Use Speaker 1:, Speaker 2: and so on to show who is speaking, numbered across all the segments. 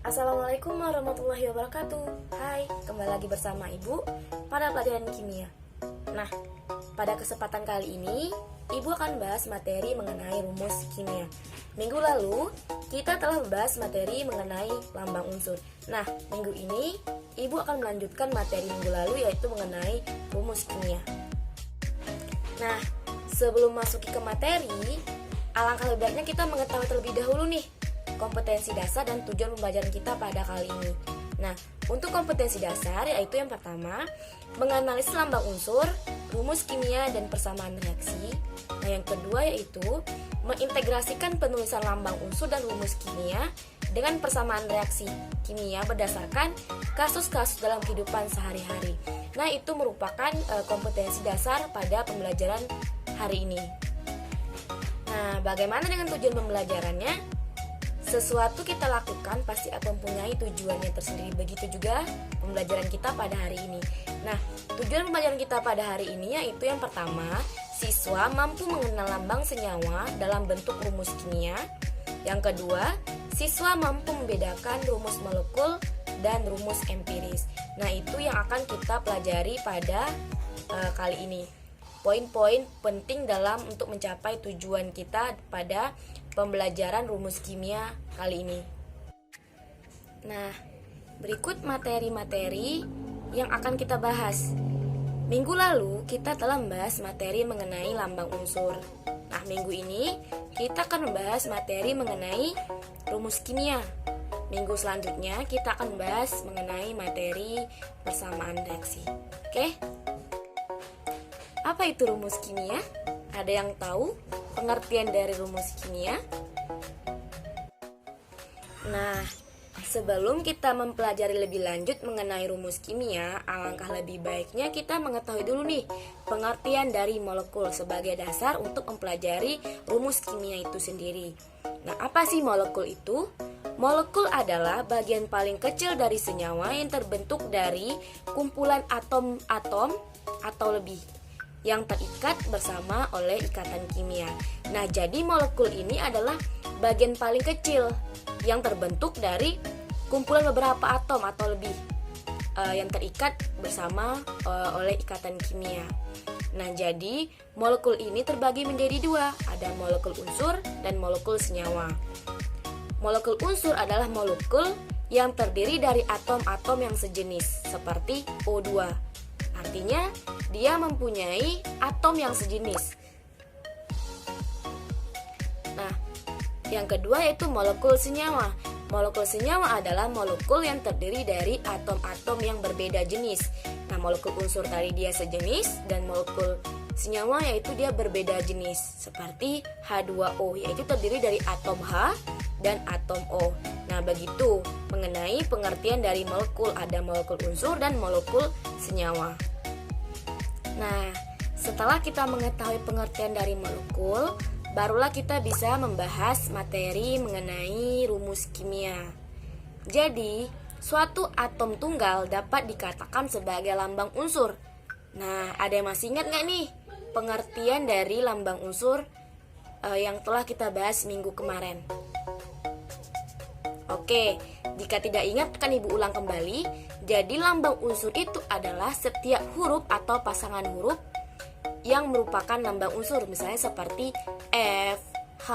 Speaker 1: Assalamualaikum warahmatullahi wabarakatuh. Hai, kembali lagi bersama Ibu pada pelajaran kimia. Nah, pada kesempatan kali ini Ibu akan bahas materi mengenai rumus kimia. Minggu lalu kita telah membahas materi mengenai lambang unsur. Nah, minggu ini Ibu akan melanjutkan materi minggu lalu, yaitu mengenai rumus kimia. Nah, sebelum masuk ke materi, alangkah lebih baiknya kita mengetahui terlebih dahulu nih kompetensi dasar dan tujuan pembelajaran kita pada kali ini. Nah, untuk kompetensi dasar yaitu yang pertama, menganalisis lambang unsur, rumus kimia dan persamaan reaksi. Nah, yang kedua yaitu mengintegrasikan penulisan lambang unsur dan rumus kimia dengan persamaan reaksi kimia berdasarkan kasus-kasus dalam kehidupan sehari-hari. Nah, itu merupakan kompetensi dasar pada pembelajaran hari ini. Nah, bagaimana dengan tujuan pembelajarannya? Sesuatu kita lakukan pasti akan mempunyai tujuannya tersendiri. Begitu juga pembelajaran kita pada hari ini. Nah, tujuan pembelajaran kita pada hari ini yaitu yang pertama, siswa mampu mengenal lambang senyawa dalam bentuk rumus kimia. Yang kedua, siswa mampu membedakan rumus molekul dan rumus empiris. Nah, itu yang akan kita pelajari pada kali ini. Poin-poin penting dalam untuk mencapai tujuan kita pada pembelajaran rumus kimia kali ini. Nah, berikut materi-materi yang akan kita bahas. Minggu lalu kita telah membahas materi mengenai lambang unsur. Nah, minggu ini kita akan membahas materi mengenai rumus kimia. Minggu selanjutnya kita akan membahas mengenai materi persamaan reaksi. Oke? Apa itu rumus kimia? Ada yang tahu pengertian dari rumus kimia? Nah, sebelum kita mempelajari lebih lanjut mengenai rumus kimia, alangkah lebih baiknya kita mengetahui dulu nih pengertian dari molekul sebagai dasar untuk mempelajari rumus kimia itu sendiri. Nah, apa sih molekul itu? Molekul adalah bagian paling kecil dari senyawa yang terbentuk dari kumpulan atom-atom atau lebih yang terikat bersama oleh ikatan kimia. Nah, jadi molekul ini adalah bagian paling kecil yang terbentuk dari kumpulan beberapa atom atau lebih yang terikat bersama oleh ikatan kimia. Nah, jadi molekul ini terbagi menjadi dua, ada molekul unsur dan molekul senyawa. Molekul unsur adalah molekul yang terdiri dari atom-atom yang sejenis seperti O2. Artinya, dia mempunyai atom yang sejenis. Nah, yang kedua yaitu molekul senyawa. Molekul senyawa adalah molekul yang terdiri dari atom-atom yang berbeda jenis. Nah, molekul unsur tadi dia sejenis dan molekul senyawa yaitu dia berbeda jenis. Seperti H2O yaitu terdiri dari atom H dan atom O. Nah, begitu mengenai pengertian dari molekul, ada molekul unsur dan molekul senyawa. Nah, setelah kita mengetahui pengertian dari molekul, barulah kita bisa membahas materi mengenai rumus kimia. Jadi, suatu atom tunggal dapat dikatakan sebagai lambang unsur. Nah, ada yang masih ingat nggak nih pengertian dari lambang unsur yang telah kita bahas minggu kemarin? Oke, jika tidak ingat kan Ibu ulang kembali. Jadi lambang unsur itu adalah setiap huruf atau pasangan huruf yang merupakan lambang unsur. Misalnya seperti F, H,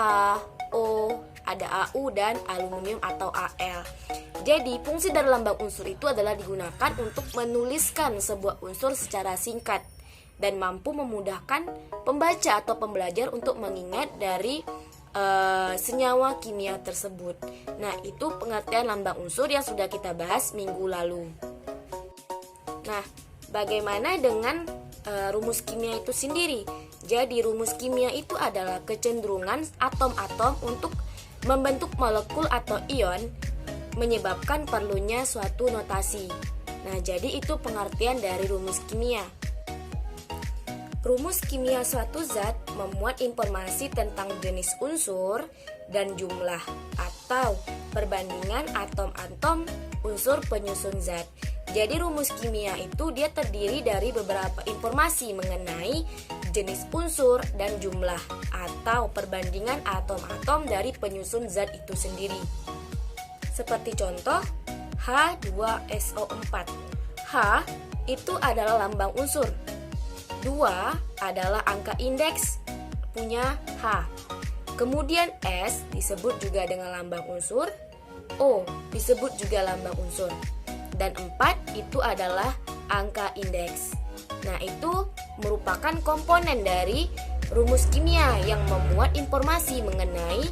Speaker 1: O, ada AU dan aluminium atau Al. Jadi fungsi dari lambang unsur itu adalah digunakan untuk menuliskan sebuah unsur secara singkat dan mampu memudahkan pembaca atau pembelajar untuk mengingat dari senyawa kimia tersebut. Nah, itu pengertian lambang unsur yang sudah kita bahas minggu lalu. Nah, bagaimana dengan rumus kimia itu sendiri? Jadi, rumus kimia itu adalah kecenderungan atom-atom untuk membentuk molekul atau ion, menyebabkan perlunya suatu notasi. Nah, jadi itu pengertian dari rumus kimia. Rumus kimia suatu zat memuat informasi tentang jenis unsur dan jumlah atau perbandingan atom-atom unsur penyusun zat. Jadi rumus kimia itu dia terdiri dari beberapa informasi mengenai jenis unsur dan jumlah atau perbandingan atom-atom dari penyusun zat itu sendiri. Seperti contoh H2SO4. H itu adalah lambang unsur. 2 adalah angka indeks punya H. Kemudian S disebut juga dengan lambang unsur. O disebut juga lambang unsur. Dan 4 itu adalah angka indeks. Nah, itu merupakan komponen dari rumus kimia yang memuat informasi mengenai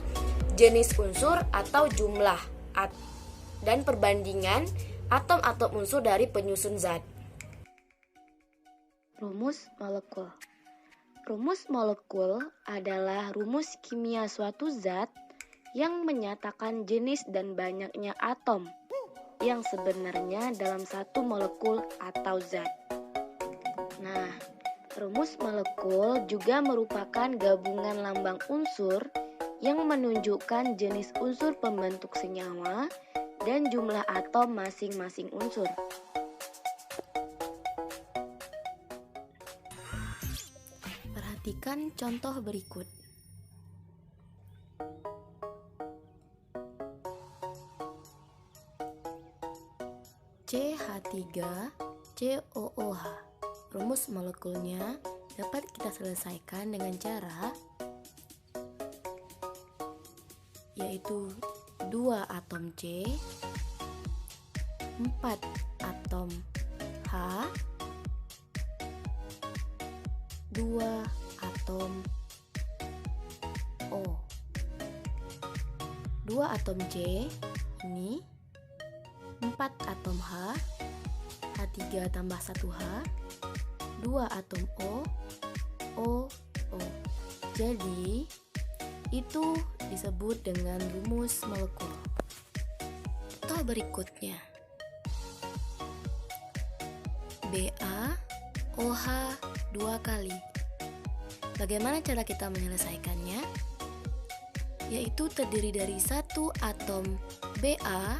Speaker 1: jenis unsur atau jumlah dan perbandingan atom-atom unsur dari penyusun zat.
Speaker 2: Rumus molekul. Rumus molekul adalah rumus kimia suatu zat yang menyatakan jenis dan banyaknya atom yang sebenarnya dalam satu molekul atau zat. Nah, rumus molekul juga merupakan gabungan lambang unsur yang menunjukkan jenis unsur pembentuk senyawa dan jumlah atom masing-masing unsur.
Speaker 1: Perhatikan contoh berikut. CH3COOH. Rumus molekulnya dapat kita selesaikan dengan cara yaitu 2 atom C, 4 atom H, 2 atom O. 2 atom C ini 4 atom H, H3 tambah 1H, 2 atom O, O. Jadi, itu disebut dengan rumus molekul. Contoh berikutnya. BaOH 2 kali. Bagaimana cara kita menyelesaikannya? Yaitu terdiri dari 1 atom Ba,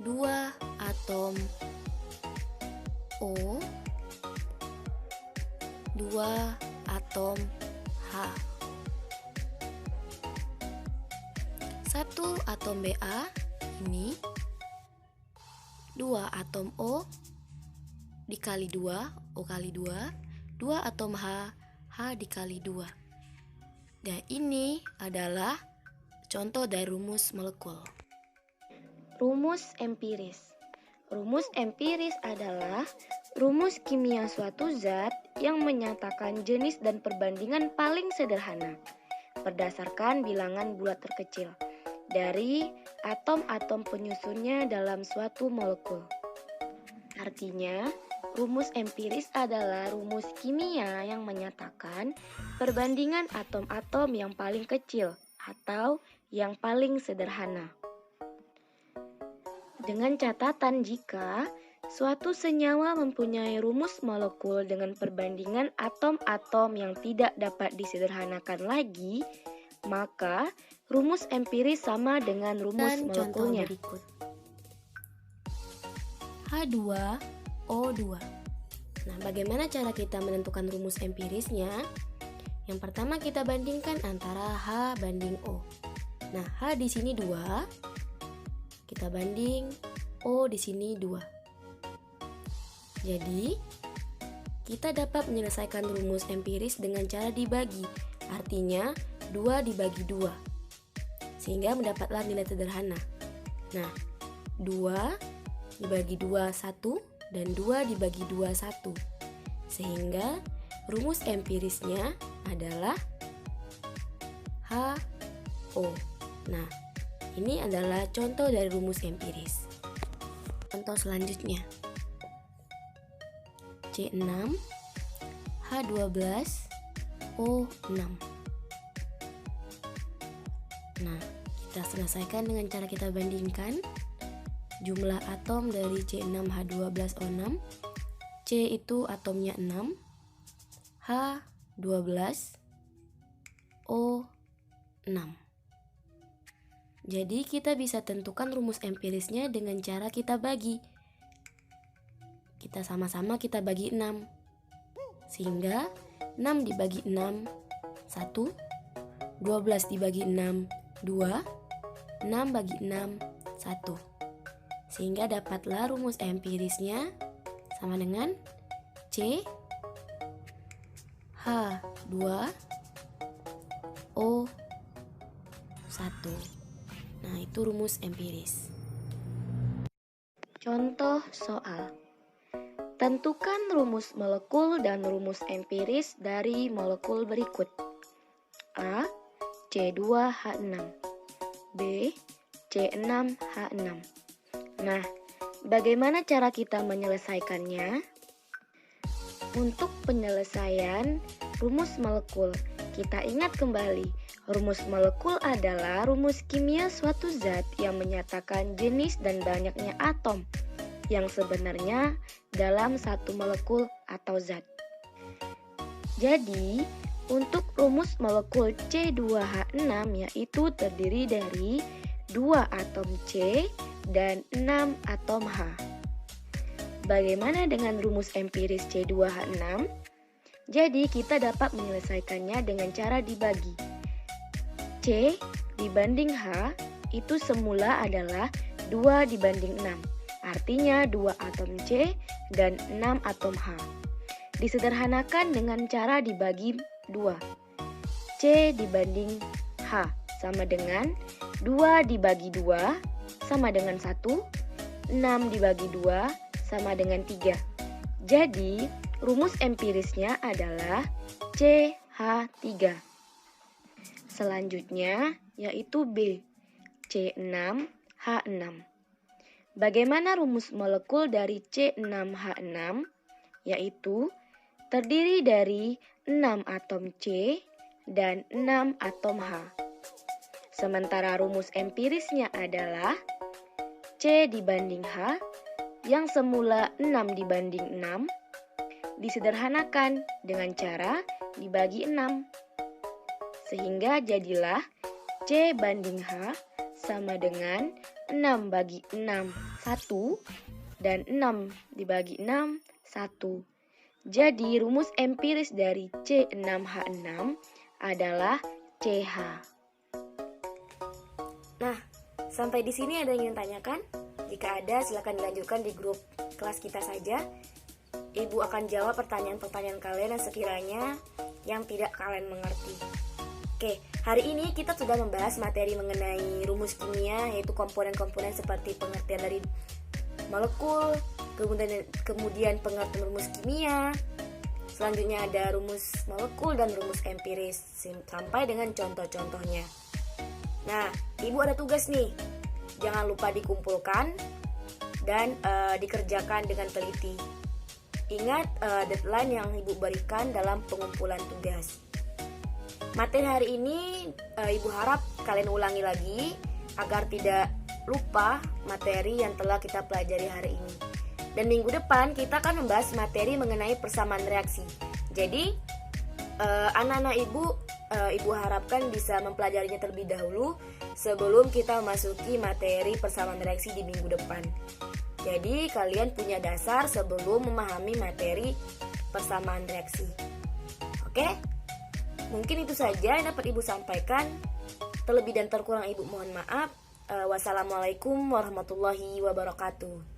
Speaker 1: 2 atom O, 2 atom H. 1 atom Ba ini 2 atom O dikali 2, O kali 2, 2 atom H, H dikali 2. Dan ini adalah contoh dari rumus molekul.
Speaker 2: Rumus empiris. Rumus empiris adalah rumus kimia suatu zat yang menyatakan jenis dan perbandingan paling sederhana berdasarkan bilangan bulat terkecil dari atom-atom penyusunnya dalam suatu molekul. Artinya, rumus empiris adalah rumus kimia yang menyatakan perbandingan atom-atom yang paling kecil atau yang paling sederhana. Dengan catatan jika suatu senyawa mempunyai rumus molekul dengan perbandingan atom-atom yang tidak dapat disederhanakan lagi, maka rumus empiris sama dengan rumus
Speaker 1: Dan
Speaker 2: molekulnya.
Speaker 1: contoh berikut. H2O2. Nah, bagaimana cara kita menentukan rumus empirisnya? Yang pertama kita bandingkan antara H banding O. Nah, H di sini 2. Kita banding O di sini 2. Jadi, kita dapat menyelesaikan rumus empiris dengan cara dibagi. Artinya, 2 dibagi 2. Sehingga mendapatlah nilai sederhana. Nah, 2 dibagi 2, 1. Dan 2 dibagi 2, 1. Sehingga rumus empirisnya adalah HO. Nah, ini adalah contoh dari rumus empiris. Contoh selanjutnya. C6 H12 O6. Nah, kita selesaikan dengan cara kita bandingkan jumlah atom dari C6H12O6. C itu atomnya 6, H12, O6. Jadi kita bisa tentukan rumus empirisnya dengan cara kita bagi. Kita sama-sama kita bagi 6. Sehingga 6 dibagi 6, 1. 12 dibagi 6, 2. 6 bagi 6, 1. Sehingga dapatlah rumus empirisnya sama dengan C H2 O 1. Nah, itu rumus empiris.
Speaker 2: Contoh soal. Tentukan rumus molekul dan rumus empiris dari molekul berikut. A. C2H6 B. C6H6. Nah, bagaimana cara kita menyelesaikannya? Untuk penyelesaian rumus molekul, kita ingat kembali, rumus molekul adalah rumus kimia suatu zat yang menyatakan jenis dan banyaknya atom yang sebenarnya dalam satu molekul atau zat. Jadi, untuk rumus molekul C2H6 yaitu terdiri dari 2 atom C dan 6 atom H. Bagaimana dengan rumus empiris C2H6? Jadi kita dapat menyelesaikannya dengan cara dibagi. C dibanding H itu semula adalah 2 dibanding 6. Artinya 2 atom C dan 6 atom H. Disederhanakan dengan cara dibagi 2. C dibanding H sama dengan 2 dibagi 2 sama dengan 1. 6 dibagi 2 sama dengan 3. Jadi, rumus empirisnya adalah CH3. Selanjutnya, yaitu B, C6H6. Bagaimana rumus molekul dari C6H6? Yaitu terdiri dari 6 atom C dan 6 atom H. Sementara rumus empirisnya adalah C dibanding H yang semula 6 dibanding 6 disederhanakan dengan cara dibagi 6. Sehingga jadilah C banding H sama dengan 6 bagi 6, 1 dan 6 dibagi 6, 1. Jadi rumus empiris dari C6H6 adalah CH.
Speaker 1: Nah, sampai di sini ada yang ingin tanyakan? Jika ada, silakan dilanjutkan di grup kelas kita saja. Ibu akan jawab pertanyaan-pertanyaan kalian yang sekiranya yang tidak kalian mengerti. Oke, hari ini kita sudah membahas materi mengenai rumus kimia, yaitu komponen-komponen seperti pengertian dari molekul, kemudian pengertian rumus kimia. Selanjutnya ada rumus molekul dan rumus empiris sampai dengan contoh-contohnya. Nah, ibu ada tugas nih. Jangan lupa dikumpulkan dan dikerjakan dengan teliti. Ingat deadline yang ibu berikan dalam pengumpulan tugas. Materi hari ini ibu harap kalian ulangi lagi agar tidak lupa materi yang telah kita pelajari hari ini. Dan minggu depan kita akan membahas materi mengenai persamaan reaksi. Jadi anak-anak ibu harapkan bisa mempelajarinya terlebih dahulu sebelum kita memasuki materi persamaan reaksi di minggu depan. Jadi kalian punya dasar sebelum memahami materi persamaan reaksi. Oke? Mungkin itu saja yang dapat ibu sampaikan. Terlebih dan terkurang ibu mohon maaf. Wassalamualaikum warahmatullahi wabarakatuh.